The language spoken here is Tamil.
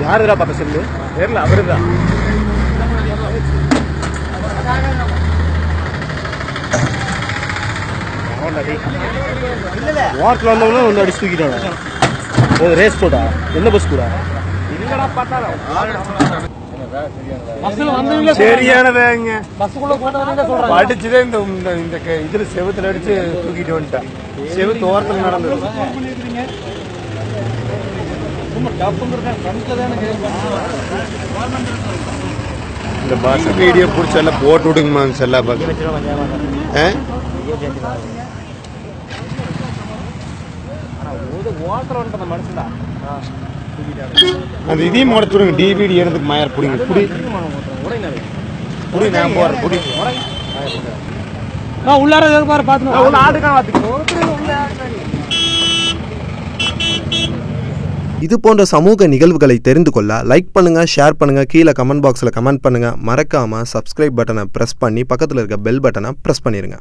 யாருடா பார்த்த செல்லு தெரியல அவருதான் வாரத்தில் வந்தவங்களும் வந்து அடிச்சு தூக்கிட்டாங்க ரேஸ் போடா என்ன பஸ் கூட சரியானதாங்க அடிச்சுதே இந்த இதுல செவத்துல அடிச்சு தூக்கிட்டு வந்துட்டான் செவத்து ஓரத்தில் நடந்தது இந்த பஸ் வீடியோ பிடிச்செல்லாம் போட்டு விடுங்கம்மா செல்லா பார்க்க அந்த இதையும் முடச்சுடுங்க டிவிடி எடுத்து மயர் பிடிங்க புடி புடி நான் போறேன் புடி உள்ளார பாரு பார்த்து இது போன்ற சமூக நிகழ்வுகளை தெரிந்து கொள்ள லைக் பண்ணுங்க, ஷேர் பண்ணுங்க, கீழே கமெண்ட் பாக்ஸில் கமெண்ட் பண்ணுங்க. மறக்காம சப்ஸ்கிரைப் பட்டனை பிரஸ் பண்ணி பக்கத்தில் இருக்க பெல் பட்டனை பிரஸ் பண்ணிருங்க.